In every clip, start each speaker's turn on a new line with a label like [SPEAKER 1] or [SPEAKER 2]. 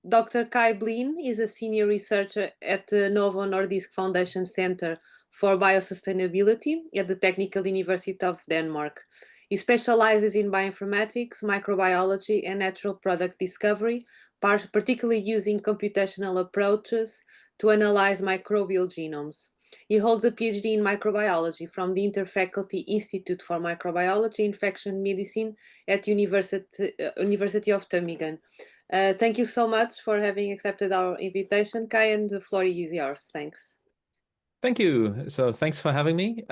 [SPEAKER 1] Dr. Kai Blin is a senior researcher at the Novo Nordisk Foundation Center for Biosustainability at the Technical University of Denmark. He specializes in bioinformatics, microbiology, and natural product discovery, particularly using computational approaches to analyze microbial genomes. He holds a PhD in microbiology from the Interfaculty Institute for Microbiology Infection Medicine at University of Tübingen. Thank you so much for having accepted our invitation, Kai, and the floor is yours. Thanks.
[SPEAKER 2] Thank you. So thanks for having me.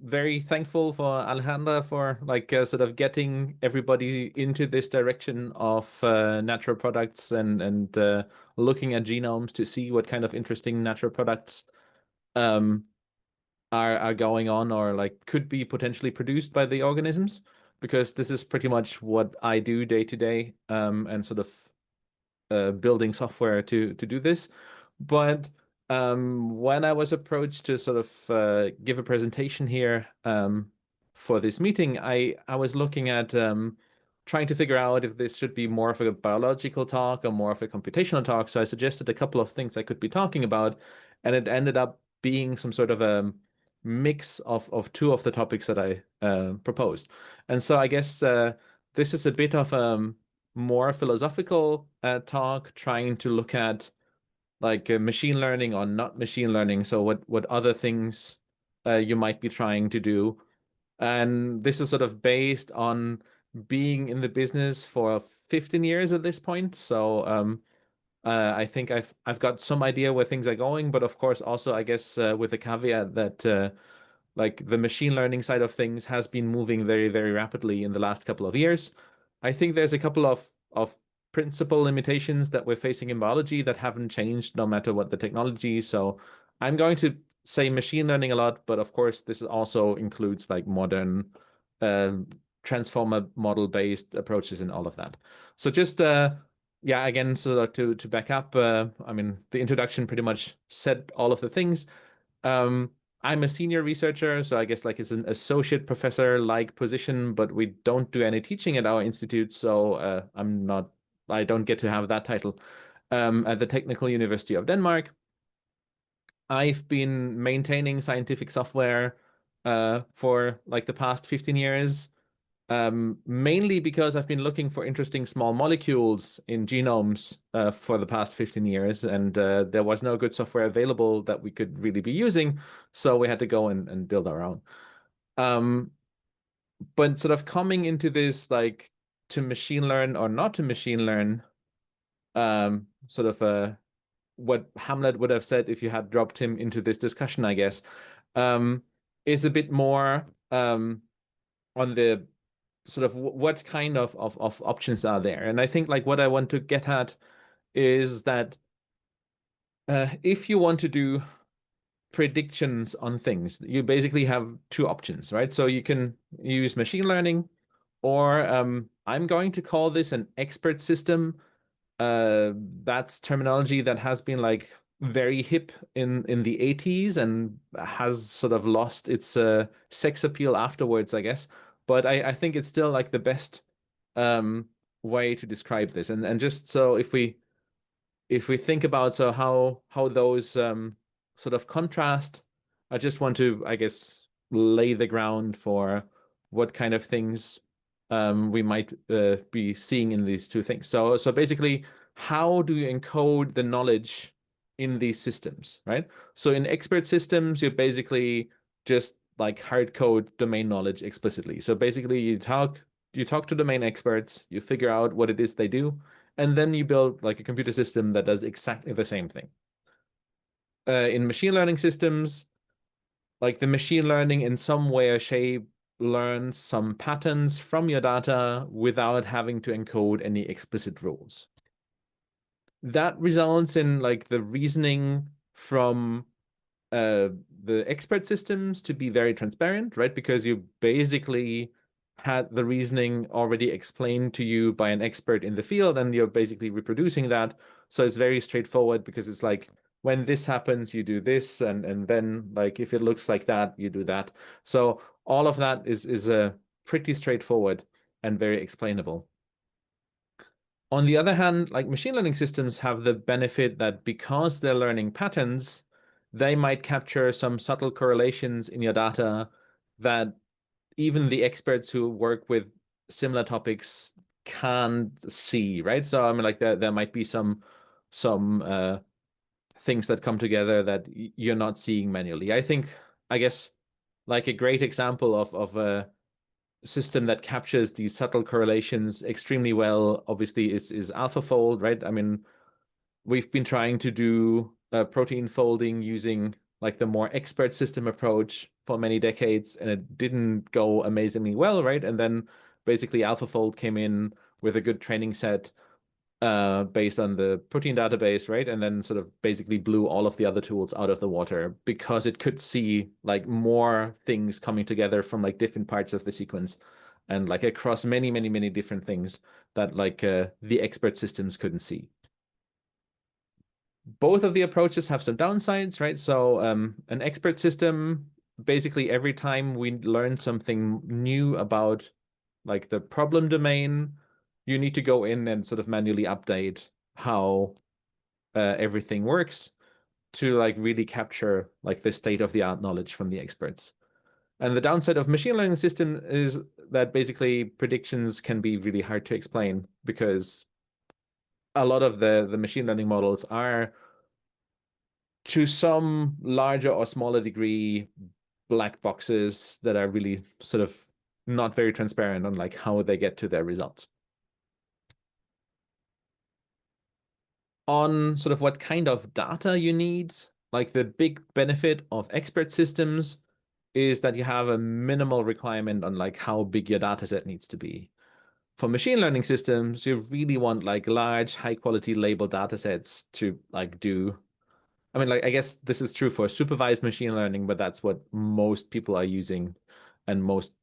[SPEAKER 2] Very thankful for Alejandra for sort of getting everybody into this direction of natural products and looking at genomes to see what kind of interesting natural products are going on or could be potentially produced by the organisms, because this is pretty much what I do day to day, and sort of building software to do this. But when I was approached to sort of give a presentation here for this meeting, I was looking at trying to figure out if this should be more of a biological talk or more of a computational talk. So I suggested a couple of things I could be talking about, and it ended up being some sort of a mix of two of the topics that I proposed. And so I guess this is a bit of a more philosophical talk, trying to look at machine learning or not machine learning. So what other things you might be trying to do. And this is sort of based on being in the business for 15 years at this point. So I think I've got some idea where things are going, but of course also I guess with the caveat that the machine learning side of things has been moving very, very rapidly in the last couple of years. I think there's a couple of principal limitations that we're facing in biology that haven't changed no matter what the technology. So I'm going to say machine learning a lot, but of course this also includes modern transformer model-based approaches and all of that. So just yeah, again, so to back up, I mean, the introduction pretty much said all of the things. I'm a senior researcher, so I guess it's an associate professor-like position, but we don't do any teaching at our institute, so I don't get to have that title. At the Technical University of Denmark, I've been maintaining scientific software for the past 15 years. Mainly because I've been looking for interesting small molecules in genomes for the past 15 years, and there was no good software available that we could really be using, so we had to go and build our own. But sort of coming into this to machine learn or not to machine learn, sort of what Hamlet would have said if you had dropped him into this discussion, I guess, is a bit more on the sort of what kind of options are there. And I think what I want to get at is that if you want to do predictions on things, you basically have two options, right? So you can use machine learning, or I'm going to call this an expert system. That's terminology that has been very hip in the 80s and has sort of lost its sex appeal afterwards, I guess. But I think it's still the best way to describe this. And just so if we think about how those sort of contrast, I just want to, I guess, lay the ground for what kind of things we might be seeing in these two things. So basically, how do you encode the knowledge in these systems, right? So in expert systems, you basically just hard code domain knowledge explicitly. So basically you talk to domain experts, you figure out what it is they do, and then you build a computer system that does exactly the same thing. In machine learning systems, the machine learning in some way or shape learns some patterns from your data without having to encode any explicit rules. That results in the reasoning from the expert systems to be very transparent, right? Because you basically had the reasoning already explained to you by an expert in the field, and you're basically reproducing that. So it's very straightforward, because it's when this happens, you do this, and then if it looks like that, you do that. So all of that is pretty straightforward and very explainable. On the other hand, like machine learning systems have the benefit that because they're learning patterns, they might capture some subtle correlations in your data that even the experts who work with similar topics can't see, right? So I mean, like there might be some things that come together that you're not seeing manually. I guess, like a great example of a system that captures these subtle correlations extremely well, obviously, is AlphaFold, right? I mean, we've been trying to do protein folding using like the more expert system approach for many decades, and it didn't go amazingly well, right? And then basically AlphaFold came in with a good training set based on the protein database, right? And then sort of basically blew all of the other tools out of the water because it could see like more things coming together from like different parts of the sequence and like across many, many, many different things that like the expert systems couldn't see. Both of the approaches have some downsides, right? So an expert system, basically every time we learn something new about like the problem domain, you need to go in and sort of manually update how everything works to like really capture like the state-of-the-art knowledge from the experts. And the downside of machine learning system is that basically predictions can be really hard to explain because a lot of the machine learning models are to some larger or smaller degree black boxes that are really sort of not very transparent on like how they get to their results. On sort of what kind of data you need, like the big benefit of expert systems is that you have a minimal requirement on like how big your data set needs to be. For machine learning systems, you really want like large, high quality labeled data sets to like do. I mean, like, I guess this is true for supervised machine learning, but that's what most people are using and most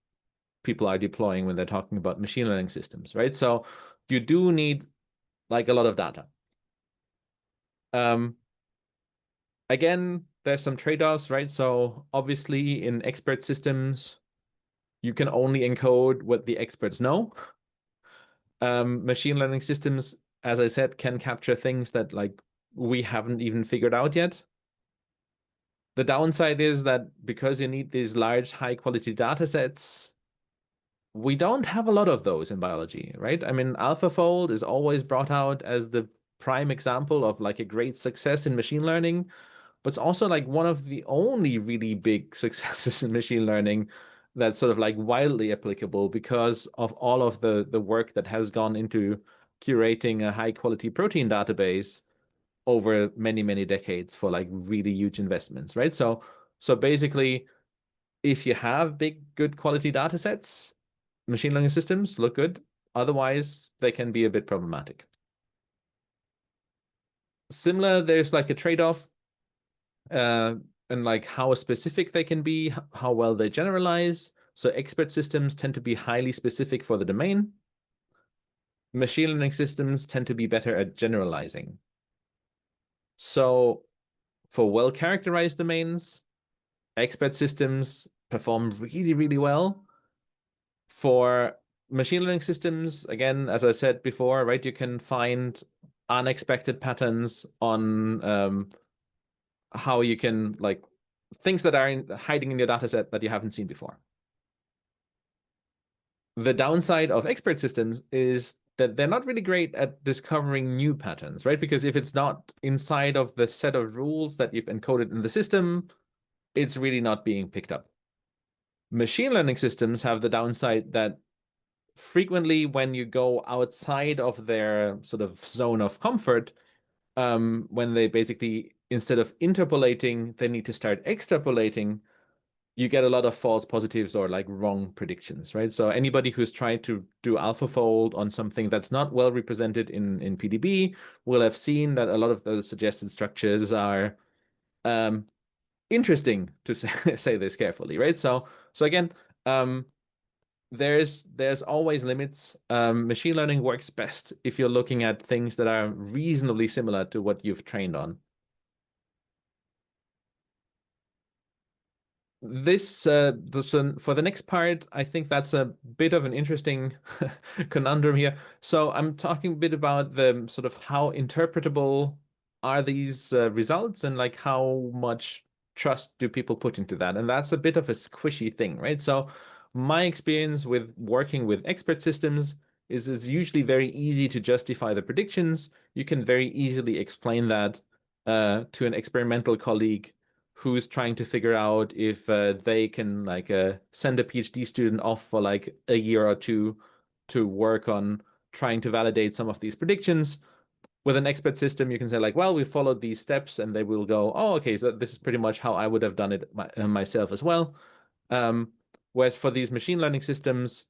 [SPEAKER 2] people are deploying when they're talking about machine learning systems, right? So you do need like a lot of data. Um, Again, there's some trade-offs, right? So obviously in expert systems, you can only encode what the experts know. Machine learning systems, as I said, can capture things that like we haven't even figured out yet. The downside is that because you need these large, high quality data sets, we don't have a lot of those in biology, right? I mean, AlphaFold is always brought out as the prime example of like a great success in machine learning, but it's also like one of the only really big successes in machine learning that's sort of like wildly applicable because of all of the work that has gone into curating a high quality protein database over many, many decades for like really huge investments, right? So basically, if you have big, good quality data sets, machine learning systems look good. Otherwise, they can be a bit problematic. Similar, there's like a trade-off and like how specific they can be, how well they generalize. So expert systems tend to be highly specific for the domain. Machine learning systems tend to be better at generalizing. So for well-characterized domains, expert systems perform really, really well. For machine learning systems, again, as I said before, right, you can find unexpected patterns on how you can like things that are hiding in your data set that you haven't seen before. The downside of expert systems is that they're not really great at discovering new patterns, right? Because if it's not inside of the set of rules that you've encoded in the system, it's really not being picked up. Machine learning systems have the downside that frequently when you go outside of their sort of zone of comfort, when they basically, instead of interpolating, they need to start extrapolating, you get a lot of false positives or like wrong predictions, right? So anybody who's tried to do AlphaFold on something that's not well represented in PDB will have seen that a lot of the suggested structures are interesting, to say this carefully, right? So again, there's always limits. Machine learning works best if you're looking at things that are reasonably similar to what you've trained on. This for the next part, I think that's a bit of an interesting conundrum here. So I'm talking a bit about the sort of how interpretable are these results, and like how much trust do people put into that? And that's a bit of a squishy thing, right? So my experience with working with expert systems is it's usually very easy to justify the predictions. You can very easily explain that to an experimental colleague who's trying to figure out if they can like send a PhD student off for like a year or two to work on trying to validate some of these predictions. With an expert system, you can say like, well, we followed these steps, and they will go, oh, okay, so this is pretty much how I would have done it myself as well. Whereas for these machine learning systems,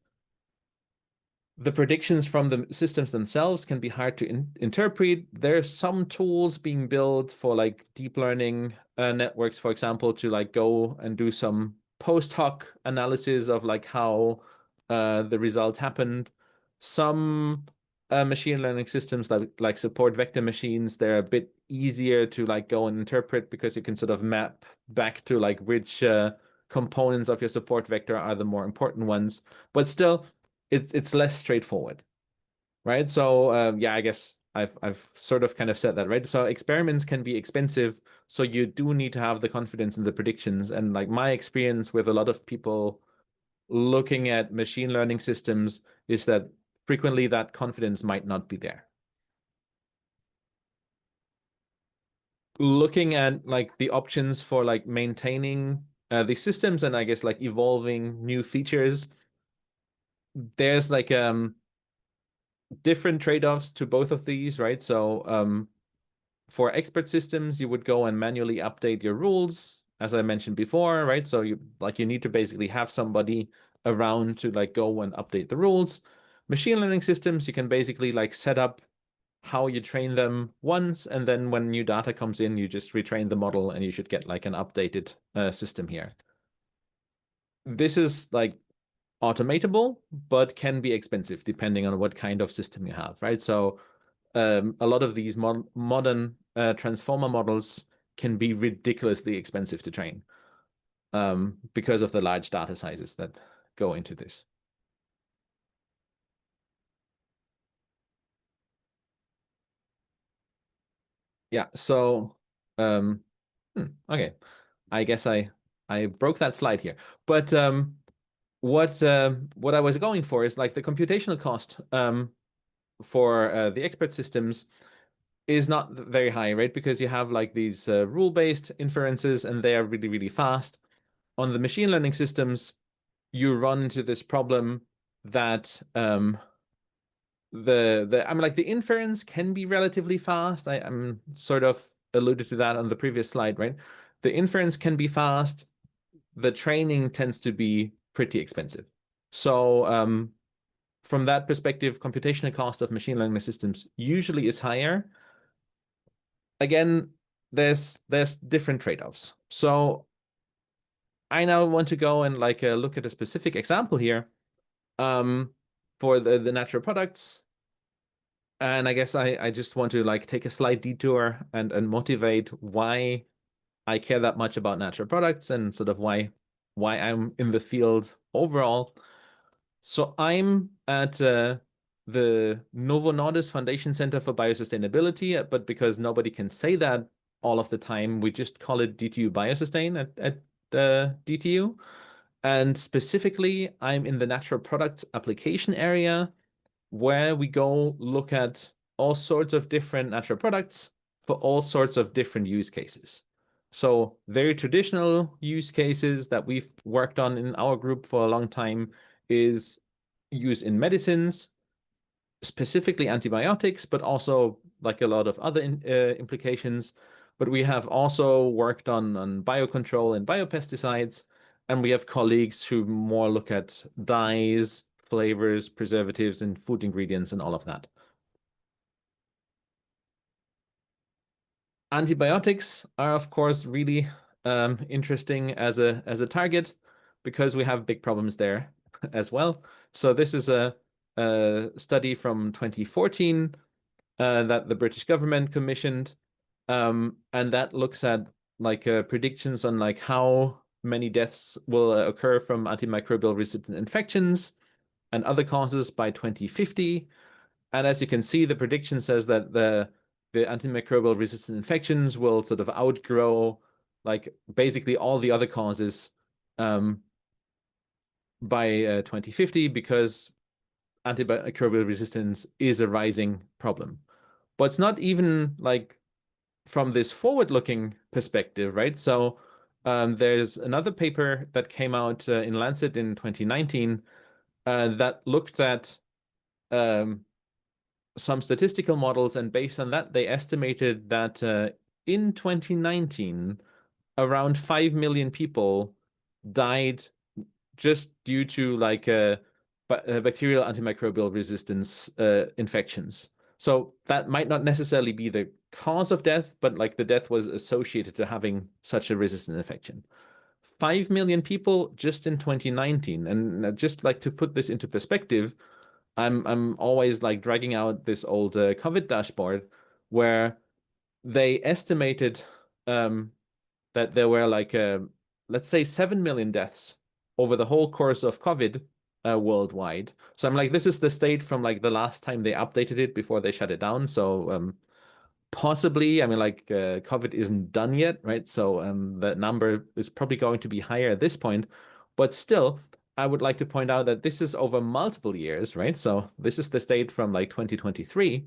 [SPEAKER 2] the predictions from the systems themselves can be hard to interpret. There's some tools being built for like deep learning networks, for example, to like go and do some post hoc analysis of like how the result happened. Some machine learning systems like support vector machines, they're a bit easier to like go and interpret because you can sort of map back to like which components of your support vector are the more important ones. But still, it's less straightforward, right? So yeah, I guess I've sort of kind of said that, right? So experiments can be expensive, so you do need to have the confidence in the predictions. And like my experience with a lot of people looking at machine learning systems is that frequently that confidence might not be there. Looking at like the options for like maintaining these systems and I guess like evolving new features, there's like different trade-offs to both of these, right? So for expert systems, you would go and manually update your rules, as I mentioned before, right? So you need to basically have somebody around to like go and update the rules. Machine learning systems, you can basically like set up how you train them once, and then when new data comes in, you just retrain the model, and you should get like an updated system here. This is like automatable, but can be expensive depending on what kind of system you have, right? So a lot of these modern transformer models can be ridiculously expensive to train because of the large data sizes that go into this. Yeah, so okay, I guess I broke that slide here, but what I was going for is like the computational cost for the expert systems is not very high, right? Because you have like these rule-based inferences, and they are really, really fast. On the machine learning systems, you run into this problem that I mean, like the inference can be relatively fast. I'm sort of alluded to that on the previous slide, right? The inference can be fast. The training tends to be pretty expensive. So from that perspective, computational cost of machine learning systems usually is higher. Again, there's different trade-offs. So I now want to go and like look at a specific example here for the natural products. And I guess I just want to like take a slight detour and motivate why I care that much about natural products, and sort of why I'm in the field overall. So I'm at the Novo Nordisk Foundation Center for Biosustainability, but because nobody can say that all of the time, we just call it DTU Biosustain at DTU. And specifically, I'm in the natural products application area, where we go look at all sorts of different natural products for all sorts of different use cases. So very traditional use cases that we've worked on in our group for a long time is use in medicines, specifically antibiotics, but also like a lot of other implications. But we have also worked on biocontrol and biopesticides, and we have colleagues who more look at dyes, flavors, preservatives, and food ingredients and all of that. Antibiotics are, of course, really interesting as a target because we have big problems there as well. So this is a study from 2014 that the British government commissioned, and that looks at like predictions on like how many deaths will occur from antimicrobial resistant infections and other causes by 2050. And as you can see, the prediction says that the antimicrobial resistant infections will sort of outgrow like basically all the other causes by 2050, because antimicrobial resistance is a rising problem. But it's not even like from this forward-looking perspective, right? So there's another paper that came out in Lancet in 2019 that looked at some statistical models, and based on that, they estimated that in 2019, around 5 million people died just due to like bacterial antimicrobial resistance infections. So that might not necessarily be the cause of death, but like the death was associated to having such a resistant infection. 5 million people just in 2019. And just like to put this into perspective, I'm always like dragging out this old COVID dashboard where they estimated that there were like let's say 7 million deaths over the whole course of COVID worldwide. So I'm like, this is the state from like the last time they updated it before they shut it down. So possibly, I mean, like COVID isn't done yet, right? So the number is probably going to be higher at this point, but still, I would like to point out that this is over multiple years, right? So this is the state from like 2023,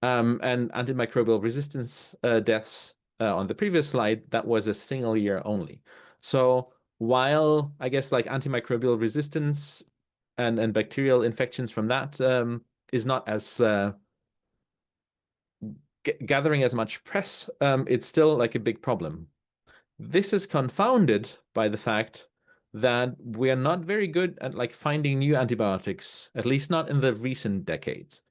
[SPEAKER 2] and antimicrobial resistance deaths on the previous slide, that was a single year only. So while I guess like antimicrobial resistance and bacterial infections from that is not as gathering as much press, it's still like a big problem. This is confounded by the fact that we are not very good at like finding new antibiotics, at least not in the recent decades,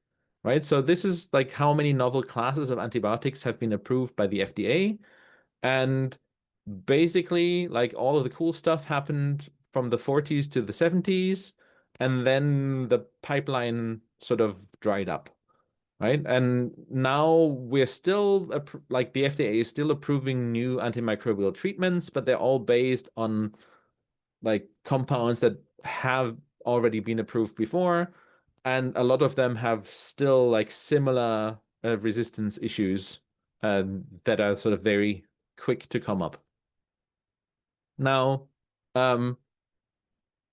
[SPEAKER 2] right? So this is like how many novel classes of antibiotics have been approved by the FDA. And basically like all of the cool stuff happened from the 40s to the 70s, and then the pipeline sort of dried up. Right. And now we're still like the FDA is still approving new antimicrobial treatments, but they're all based on like compounds that have already been approved before. And a lot of them have still like similar resistance issues that are sort of very quick to come up. Now,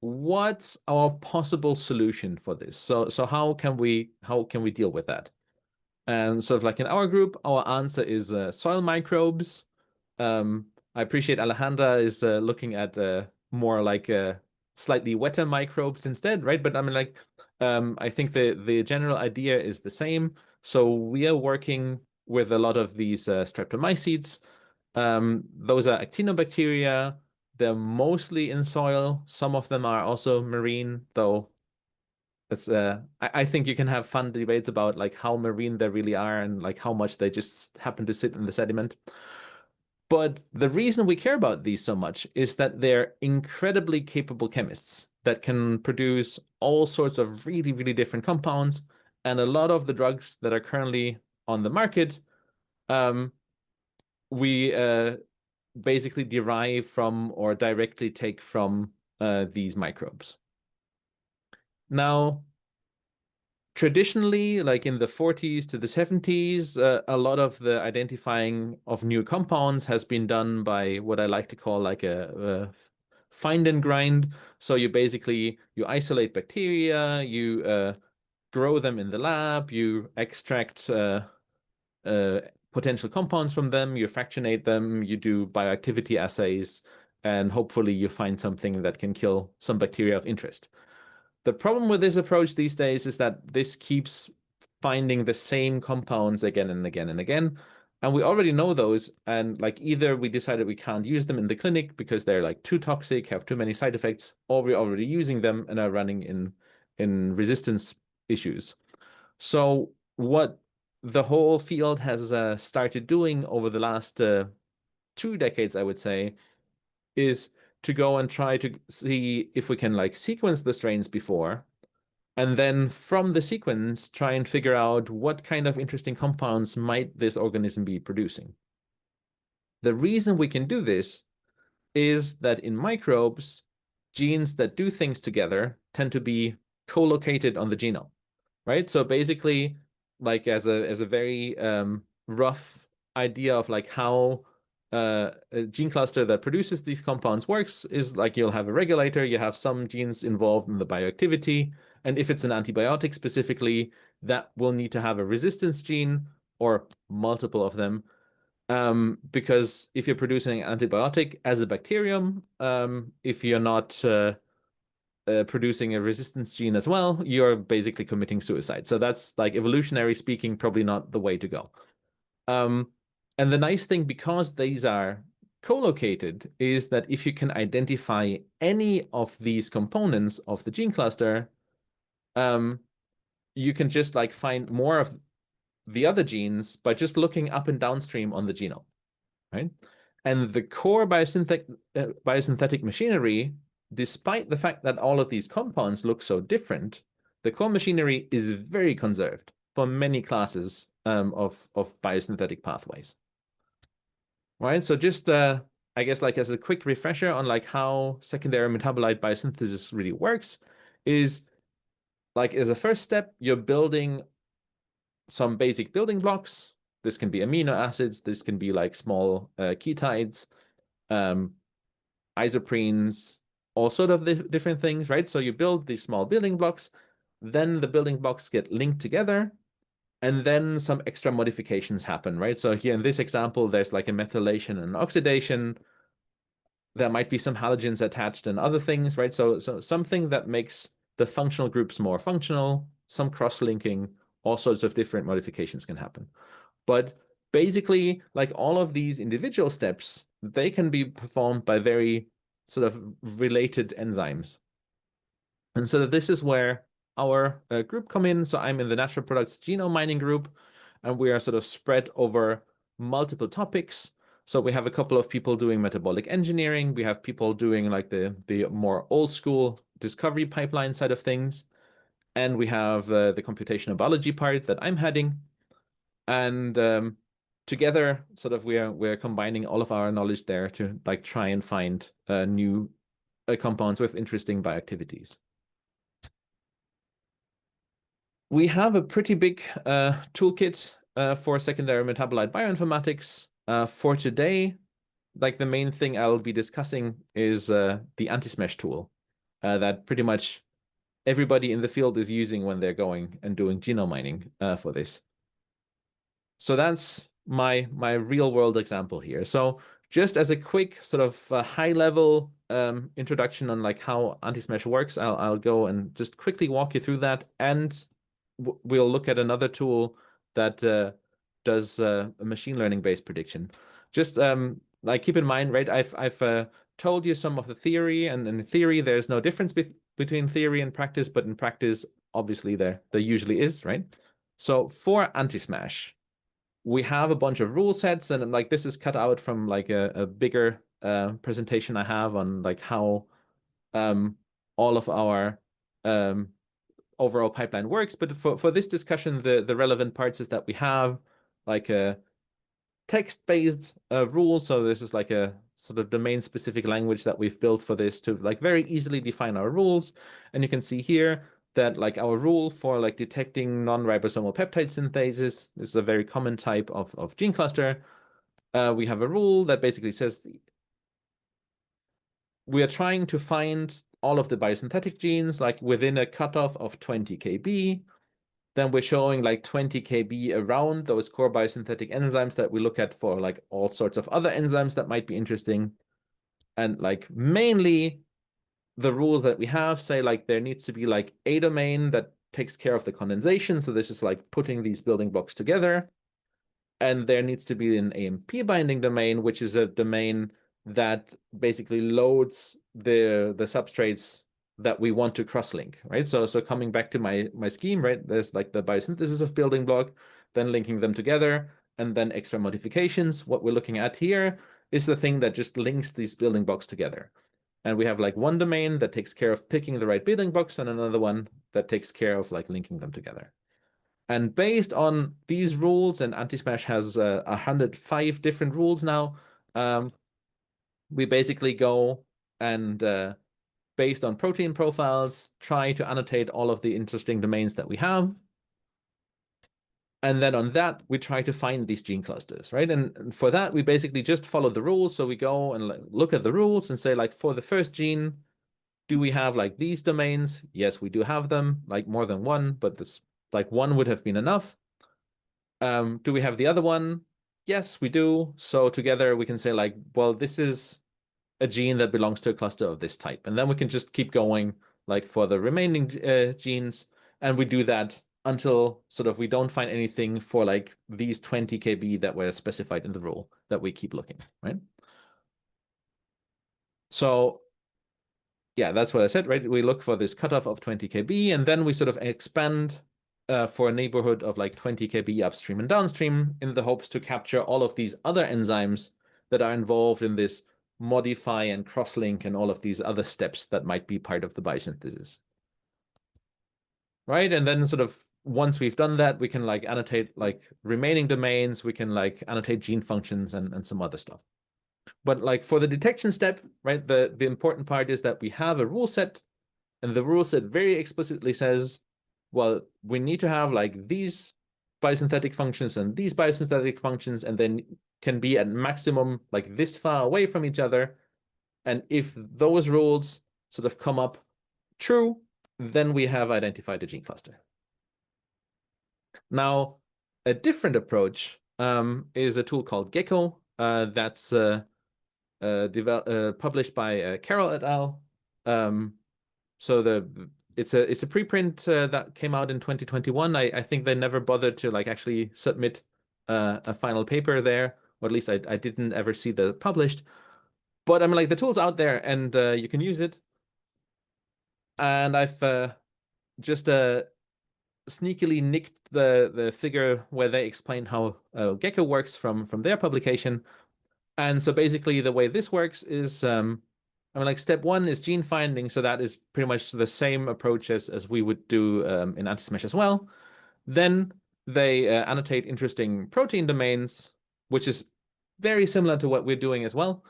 [SPEAKER 2] what's our possible solution for this? So how can we deal with that? And sort of like in our group, our answer is soil microbes. I appreciate Alejandra is looking at more like slightly wetter microbes instead, right? But I mean, like, I think the general idea is the same. So we are working with a lot of these streptomycetes. Those are actinobacteria. They're mostly in soil. Some of them are also marine, though it's I think you can have fun debates about like how marine they really are and like how much they just happen to sit in the sediment. But the reason we care about these so much is that they're incredibly capable chemists that can produce all sorts of really, really different compounds. And a lot of the drugs that are currently on the market, we basically derive from or directly take from these microbes. Now, traditionally, like in the 40s to the 70s, a lot of the identifying of new compounds has been done by what I like to call like a find and grind. So you basically isolate bacteria, you grow them in the lab, you extract potential compounds from them, you fractionate them, you do bioactivity assays, and hopefully you find something that can kill some bacteria of interest. The problem with this approach these days is that this keeps finding the same compounds again and again and again. And we already know those. And like either we decided we can't use them in the clinic because they're like too toxic, have too many side effects, or we're already using them and are running in resistance issues. So what the whole field has started doing over the last 2 decades, I would say, is to go and try to see if we can like sequence the strains before, and then from the sequence try and figure out what kind of interesting compounds might this organism be producing. The reason we can do this is that in microbes, genes that do things together tend to be co-located on the genome, right? So basically, like as a very rough idea of like how a gene cluster that produces these compounds works is like you'll have a regulator, you have some genes involved in the bioactivity, and if it's an antibiotic specifically, that will need to have a resistance gene or multiple of them. Because if you're producing an antibiotic as a bacterium, if you're not producing a resistance gene as well, you're basically committing suicide. So that's like evolutionary speaking, probably not the way to go. And the nice thing, because these are co-located, is that if you can identify any of these components of the gene cluster, you can just like find more of the other genes by just looking up and downstream on the genome, right? And the core biosynthetic machinery, despite the fact that all of these compounds look so different, the core machinery is very conserved for many classes of biosynthetic pathways. Right, so just I guess like as a quick refresher on like how secondary metabolite biosynthesis really works is like as a first step, you're building some basic building blocks. This can be amino acids, this can be like small ketides, isoprenes, all sort of different things, right? So you build these small building blocks, then the building blocks get linked together, and then some extra modifications happen, right? So here in this example, there's like a methylation and oxidation. There might be some halogens attached and other things, right? So something that makes the functional groups more functional, some cross-linking, all sorts of different modifications can happen. But basically, like all of these individual steps, they can be performed by very sort of related enzymes. And so this is where our group come in. So I'm in the natural products genome mining group, and we are sort of spread over multiple topics. So we have a couple of people doing metabolic engineering. We have people doing like the more old school discovery pipeline side of things. And we have the computational biology part that I'm heading. And together, sort of we're combining all of our knowledge there to like try and find new compounds with interesting bioactivities. We have a pretty big toolkit for secondary metabolite bioinformatics. For today, like the main thing I'll be discussing is the anti-smash tool that pretty much everybody in the field is using when they're going and doing genome mining for this. So that's my real world example here. So just as a quick sort of high level introduction on like how anti-smash works, I'll go and just quickly walk you through that, and we'll look at another tool that does a machine learning based prediction. Just like keep in mind, right? I've told you some of the theory, and in theory there's no difference between theory and practice, but in practice obviously there usually is, right? So for anti-smash, we have a bunch of rule sets, and like this is cut out from like a bigger presentation I have on like how all of our overall pipeline works. But for this discussion, the relevant parts is that we have like a text-based rule. So this is like a sort of domain-specific language that we've built for this to like very easily define our rules. And you can see here that like our rule for like detecting non-ribosomal peptide synthesis is a very common type of gene cluster. We have a rule that basically says we are trying to find all of the biosynthetic genes like within a cutoff of 20 kb. Then we're showing like 20 kb around those core biosynthetic enzymes that we look at for like all sorts of other enzymes that might be interesting. And like mainly the rules that we have say like there needs to be like a domain that takes care of the condensation. So this is like putting these building blocks together. And there needs to be an AMP binding domain, which is a domain that basically loads the substrates that we want to cross-link, right? So coming back to my scheme, right? There's like the biosynthesis of building block, then linking them together, and then extra modifications. What we're looking at here is the thing that just links these building blocks together. And we have like one domain that takes care of picking the right building blocks, and another one that takes care of like linking them together. And based on these rules, and anti-smash has 105 different rules now, we basically go and based on protein profiles, try to annotate all of the interesting domains that we have. And then on that, we try to find these gene clusters, right? And for that, we basically just follow the rules. So we go and look at the rules and say, like, for the first gene, do we have like these domains? Yes, we do have them, like more than one, but this like one would have been enough. Do we have the other one? Yes, we do. So together we can say like, well, this is a gene that belongs to a cluster of this type. And then we can just keep going like for the remaining genes. And we do that until sort of we don't find anything for like these 20 kb that were specified in the rule that we keep looking, right? So yeah, that's what I said, right? We look for this cutoff of 20 kb, and then we sort of expand for a neighborhood of like 20 kb upstream and downstream in the hopes to capture all of these other enzymes that are involved in this modify and cross-link and all of these other steps that might be part of the biosynthesis. Right? And then sort of once we've done that, we can like annotate like remaining domains, we can like annotate gene functions and some other stuff. But like for the detection step, right, the important part is that we have a rule set, and the rule set very explicitly says, well, we need to have like these biosynthetic functions and these biosynthetic functions, and then can be at maximum like this far away from each other. And if those rules sort of come up true, then we have identified a gene cluster. Now, a different approach is a tool called Gecko that's published by Carroll et al. So it's a preprint that came out in 2021. I think they never bothered to like actually submit a final paper there, or at least I didn't ever see the published. But I mean, like the tool's out there, and you can use it. And I've just sneakily nicked the figure where they explain how Gecko works from their publication. And so basically the way this works is, I mean, like step one is gene finding. So that is pretty much the same approach as we would do in Antismesh as well. Then they annotate interesting protein domains, which is very similar to what we're doing as well.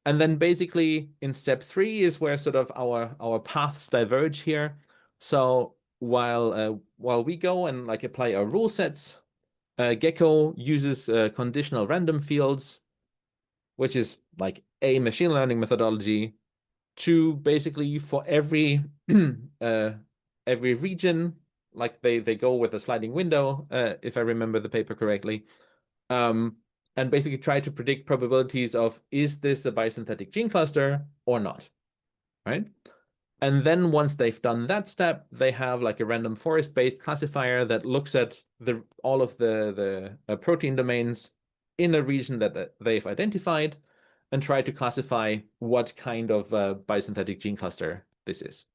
[SPEAKER 2] And then basically in step three is where sort of our paths diverge here. So while we go and like apply our rule sets, Gecko uses conditional random fields, which is like a machine learning methodology to basically for every every region, like they go with a sliding window, if I remember the paper correctly, and basically try to predict probabilities of is this a biosynthetic gene cluster or not, right? And then once they've done that step, they have like a random forest-based classifier that looks at all of the protein domains in a region that they've identified and try to classify what kind of biosynthetic gene cluster this is.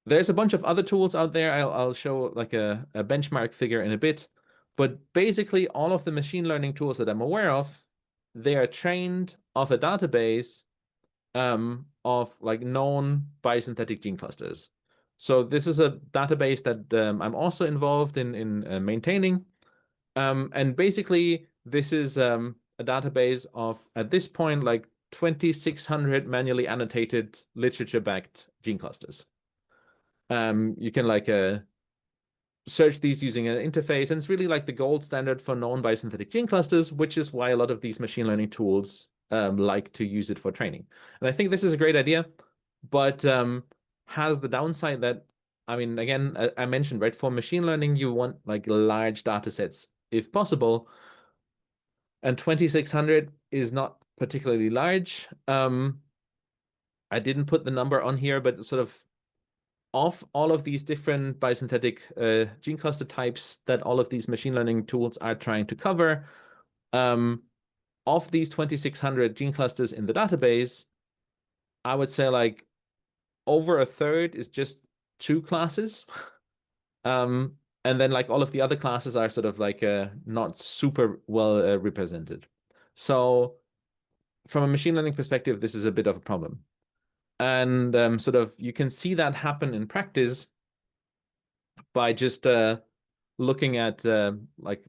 [SPEAKER 2] There's a bunch of other tools out there. I'll show like a benchmark figure in a bit. But basically, all of the machine learning tools that I'm aware of, they are trained off a database of like known biosynthetic gene clusters. So this is a database that I'm also involved in maintaining. And basically, this is a database of, at this point, like 2,600 manually annotated literature-backed gene clusters. You can like search these using an interface, and it's really like the gold standard for known biosynthetic gene clusters, which is why a lot of these machine learning tools like to use it for training. And I think this is a great idea, but has the downside that, I mean, again, I mentioned, right, for machine learning, you want like large data sets if possible, and 2,600 is not particularly large. I didn't put the number on here, but sort of all of these different biosynthetic gene cluster types that all of these machine learning tools are trying to cover, of these 2,600 gene clusters in the database, I would say like over a third is just two classes. And then like all of the other classes are sort of like not super well represented. So from a machine learning perspective, this is a bit of a problem. And sort of you can see that happen in practice by just looking at like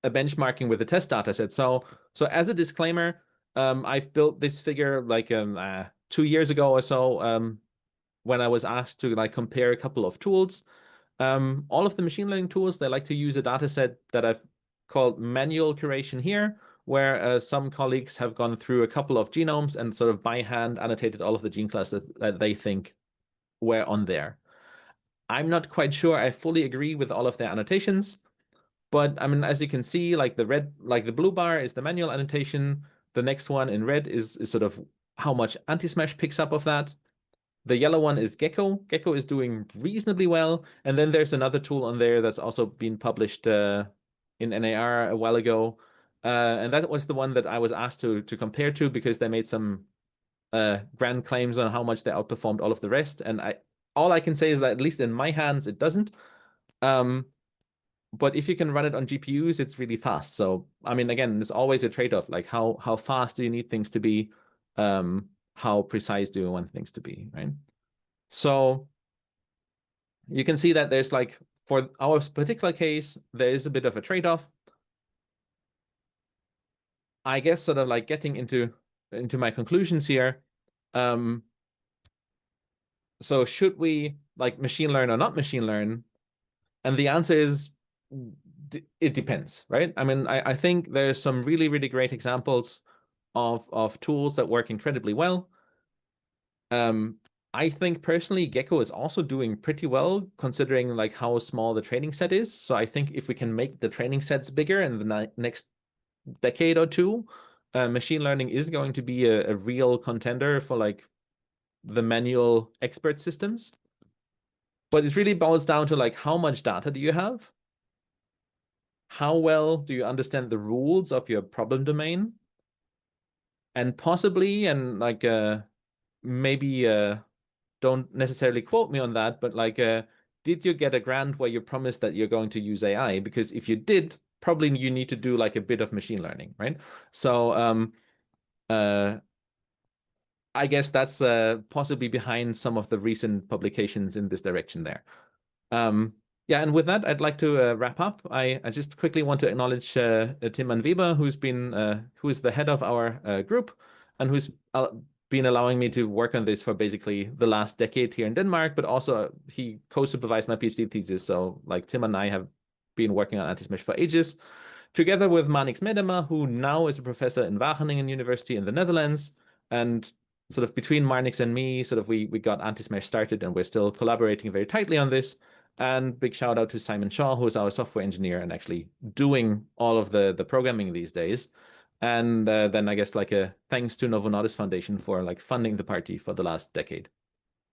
[SPEAKER 2] a benchmarking with a test data set. So So as a disclaimer, I've built this figure like 2 years ago or so, when I was asked to like compare a couple of tools. All of the machine learning tools, they like to use a data set that I've called manual curation here, where some colleagues have gone through a couple of genomes and sort of by hand annotated all of the gene clusters that they think were on there. I'm not quite sure I fully agree with all of their annotations, but I mean, as you can see, like the blue bar is the manual annotation. The next one in red is sort of how much anti-smash picks up of that. The yellow one is Gecko. Gecko is doing reasonably well. And then there's another tool on there that's also been published in NAR a while ago. And that was the one that I was asked to compare to because they made some grand claims on how much they outperformed all of the rest. And all I can say is that at least in my hands, it doesn't. But if you can run it on GPUs, it's really fast. So, I mean, again, there's always a trade-off. Like how fast do you need things to be? How precise do you want things to be, right? So you can see that there's like, for our particular case, there is a bit of a trade-off. I guess sort of like getting into my conclusions here. So should we like machine learn or not machine learn? And the answer is it depends, right? I mean, I think there's some really, really great examples of tools that work incredibly well. I think personally, Gecko is also doing pretty well considering like how small the training set is. So I think if we can make the training sets bigger in the next decade or two, machine learning is going to be a real contender for like the manual expert systems. But it really boils down to like how much data do you have? How well do you understand the rules of your problem domain? And possibly, and like maybe don't necessarily quote me on that, but like did you get a grant where you promised that you're going to use AI? Because if you did, probably you need to do like a bit of machine learning, right? So I guess that's possibly behind some of the recent publications in this direction there. Yeah, and with that, I'd like to wrap up. I just quickly want to acknowledge Tim Van Weber, who is the head of our group and who's been allowing me to work on this for basically the last decade here in Denmark, but also he co-supervised my PhD thesis. So like Tim and I have been working on anti-smash for ages, together with Manix Medema, who now is a professor in Wageningen University in the Netherlands. And sort of between Marnix and me, sort of we got anti-smash started and we're still collaborating very tightly on this. And big shout out to Simon Shaw, who is our software engineer and actually doing all of the programming these days. And then I guess like a thanks to Novo Nordisk Foundation for like funding the party for the last decade.